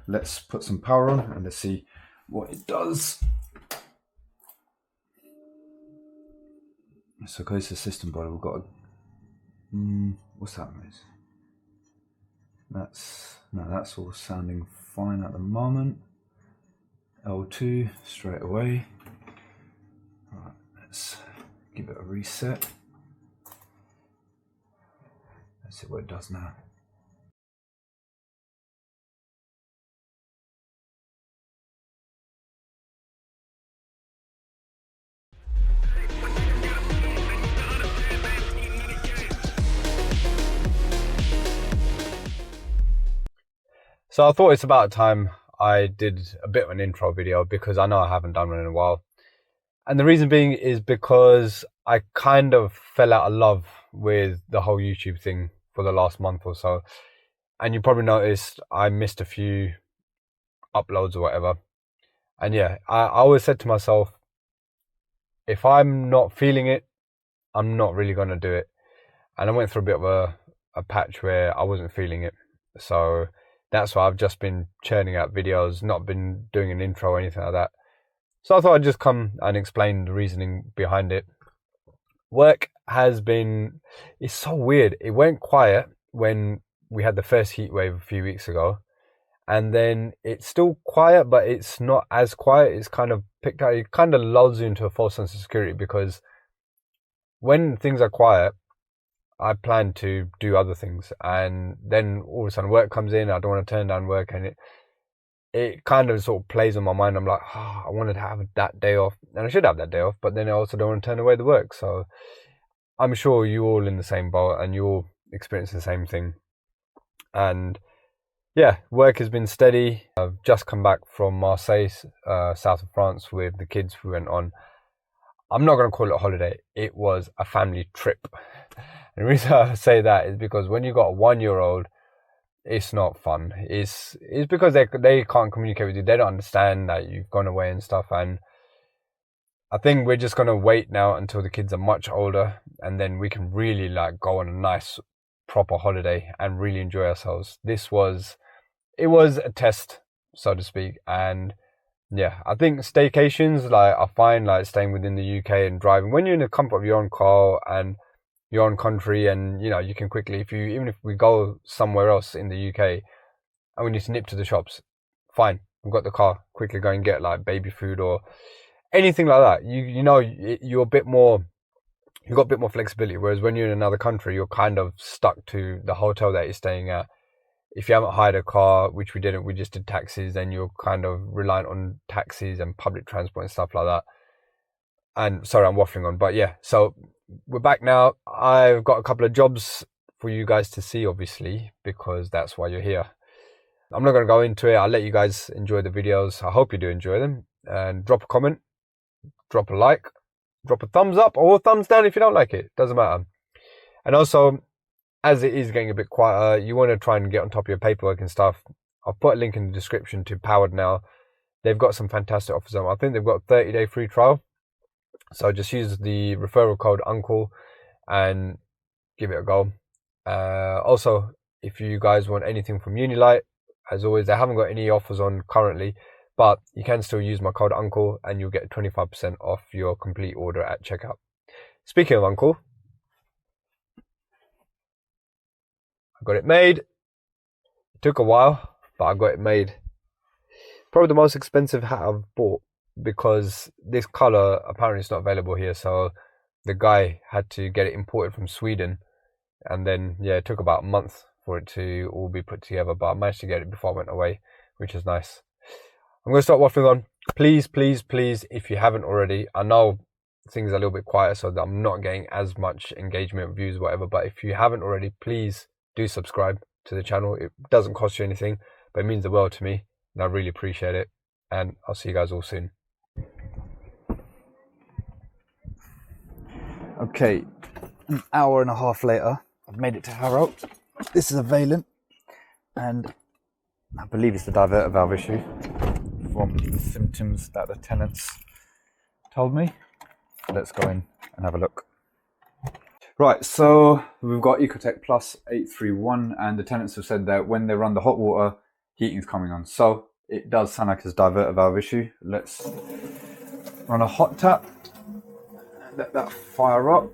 let's put some power on and let's see what it does. So goes to system boiler. We've got a what's that noise? That's all sounding fine at the moment. L2 straight away. Right, let's give it a reset. Let's see what it does now. So I thought it's about time I did a bit of an intro video, because I know I haven't done one in a while. And the reason being is because I kind of fell out of love with the whole YouTube thing for the last month or so. And you probably noticed I missed a few uploads or whatever. And yeah, I always said to myself, if I'm not feeling it, I'm not really going to do it. And I went through a bit of a patch where I wasn't feeling it. So that's why I've just been churning out videos, not been doing an intro or anything like that. So I thought I'd just come and explain the reasoning behind it. Work has been, it's so weird. It went quiet when we had the first heat wave a few weeks ago. And then it's still quiet, but it's not as quiet. It's kind of picked out, it kind of lulls you into a false sense of security, because when things are quiet, I plan to do other things, and then all of a sudden work comes in. I don't want to turn down work, and it kind of sort of plays on my mind. I'm like, oh, I wanted to have that day off, and I should have that day off, but then I also don't want to turn away the work. So I'm sure you're all in the same boat and you all experience the same thing. And yeah, work has been steady. I've just come back from Marseille, south of France, with the kids. We went on, I'm not going to call it a holiday, it was a family trip. And the reason I say that is because when you've got a 1-year-old, it's not fun. It's because they can't communicate with you. They don't understand that you've gone away and stuff. And I think we're just going to wait now until the kids are much older, and then we can really like go on a nice proper holiday and really enjoy ourselves. It was a test, so to speak. And yeah, I think staycations are fine, like staying within the UK and driving. When you're in the comfort of your own car and your own country, and you can quickly, even if we go somewhere else in the UK and we need to nip to the shops, fine, we've got the car, quickly go and get like baby food or anything like that. You're a bit more, you've got a bit more flexibility. Whereas when you're in another country, you're kind of stuck to the hotel that you're staying at. If you haven't hired a car, which we didn't, we just did taxis, then you're kind of reliant on taxis and public transport and stuff like that. And sorry, I'm waffling on, but yeah, so we're back now. I've got a couple of jobs for you guys to see, obviously, because that's why you're here. I'm not going to go into it. I'll let you guys enjoy the videos. I hope you do enjoy them. And drop a comment, drop a like, drop a thumbs up or a thumbs down if you don't like it. Doesn't matter. And also, as it is getting a bit quieter, you want to try and get on top of your paperwork and stuff. I'll put a link in the description to Powered Now. They've got some fantastic offers on. I think they've got a 30-day free trial. So just use the referral code UNCLE and give it a go. Also, if you guys want anything from Unilite, as always, they haven't got any offers on currently, but you can still use my code UNCLE and you'll get 25% off your complete order at checkout. Speaking of UNCLE, I got it made. It took a while, but I got it made. Probably the most expensive hat I've bought, because this color apparently is not available here. So the guy had to get it imported from Sweden. And then, yeah, it took about a month for it to all be put together, but I managed to get it before I went away, which is nice. I'm going to start waffling on. Please, please, please, if you haven't already, I know things are a little bit quiet, so that I'm not getting as much engagement, views, whatever, but if you haven't already, please do subscribe to the channel. It doesn't cost you anything, but it means the world to me, and I really appreciate it. And I'll see you guys all soon. Okay, an hour and a half later, I've made it to Harrow. This is a vaillant, and I believe it's the diverter valve issue from the symptoms that the tenants told me. Let's go in and have a look. Right, so we've got Ecotech Plus 831, and the tenants have said that when they run the hot water, heating's coming on. So it does sound like it's a diverter valve issue. Let's run a hot tap and let that fire up.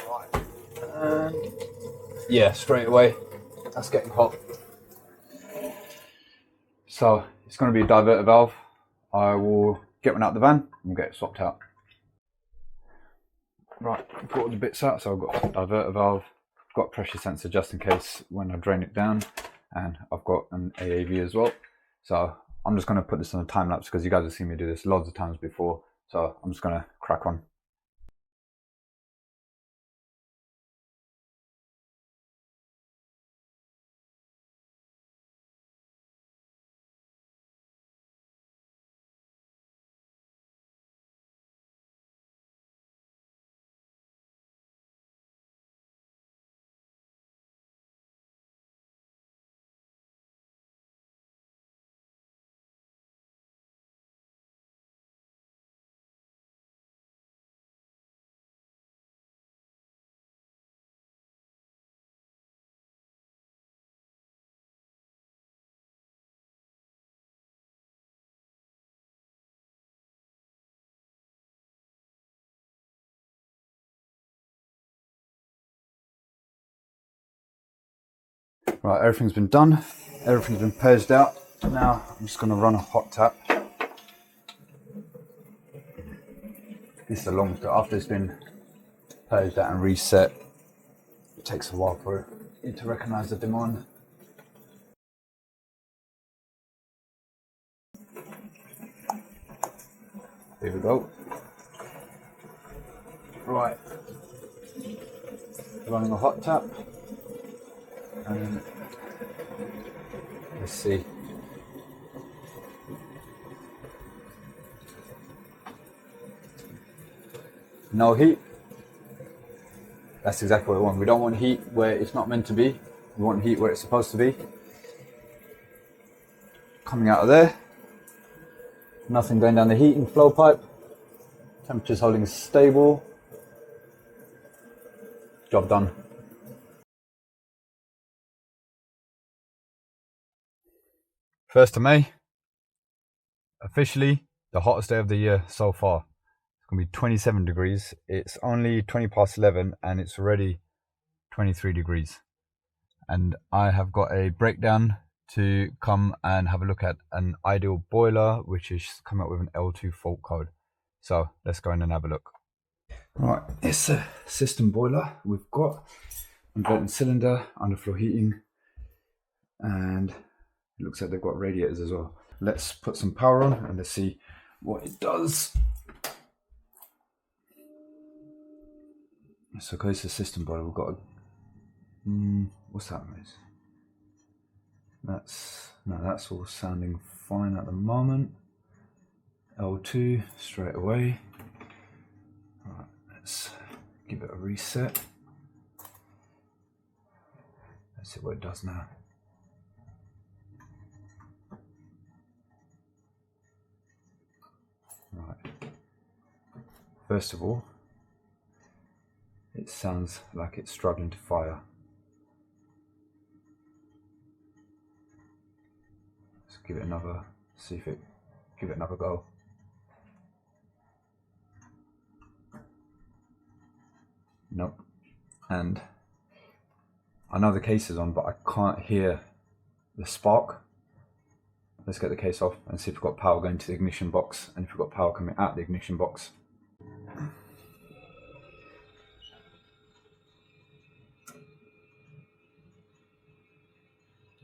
Right. And yeah, straight away, that's getting hot. So it's going to be a diverter valve. I will get one out the van and get it swapped out. Right, I brought all the bits out. So I've got a diverter valve, got a pressure sensor just in case when I drain it down, and I've got an AAV as well. So I'm just going to put this on a time lapse because you guys have seen me do this loads of times before. So I'm just going to crack on. Right, everything's been done. Everything's been purged out. Now I'm just going to run a hot tap. This is a long step. After it's been purged out and reset, it takes a while for it to recognize the demand. Here we go. Right, running a hot tap, and let's see. No heat. That's exactly what we want. We don't want heat where it's not meant to be. We want heat where it's supposed to be. Coming out of there. Nothing going down the heating flow pipe. Temperature's holding stable. Job done. First of May. Officially the hottest day of the year so far. It's going to be 27 degrees. It's only 20 past 11 and it's already 23 degrees. And I have got a breakdown to come and have a look at an ideal boiler, which is come up with an L2 fault code. So let's go in and have a look. Right, it's a system boiler. We've got a vent cylinder, underfloor heating, and it looks like they've got radiators as well. Let's put some power on and let's see what it does. So because it's a system boiler, we've got a what's that noise? That's all sounding fine at the moment. L2 straight away. Right, let's give it a reset. Let's see what it does now. Right. First of all, it sounds like it's struggling to fire. Let's give it another, give it another go. Nope. And I know the case is on, but I can't hear the spark. Let's get the case off and see if we've got power going to the ignition box and if we've got power coming out the ignition box.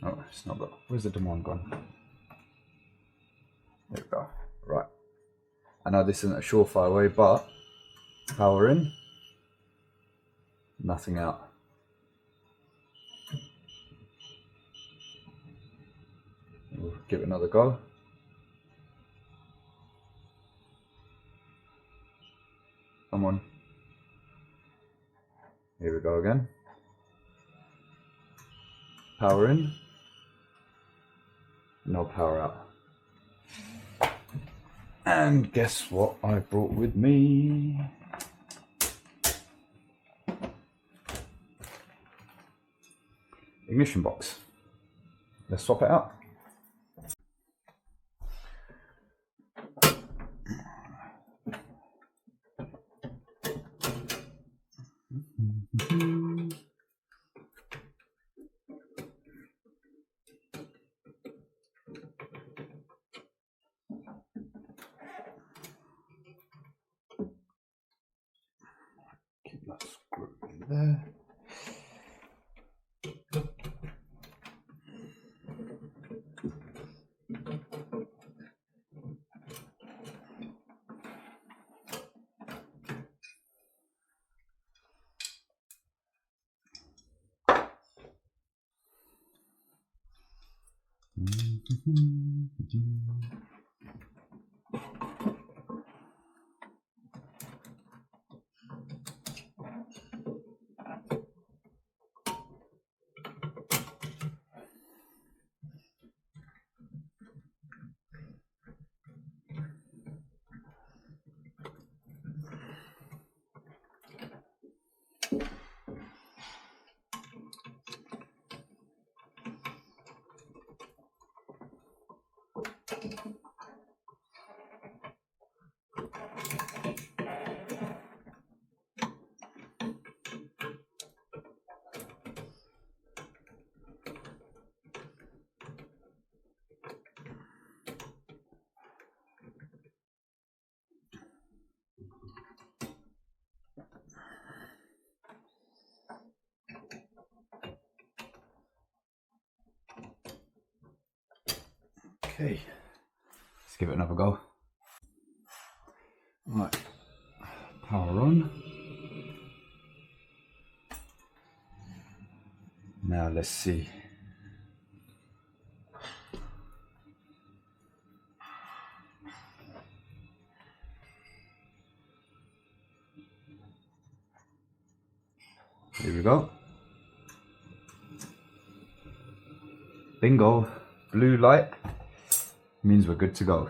Oh, it's not got. Where's the demand gone? There we go. Right. I know this isn't a surefire way, but power in, nothing out. We'll give it another go. Come on. Here we go again. Power in. No power out. And guess what I brought with me? ignition box. Let's swap it out. Keep that screw in there. Okay, let's give it another go. Right, power on. Now let's see. Here we go. Bingo, blue light means we're good to go.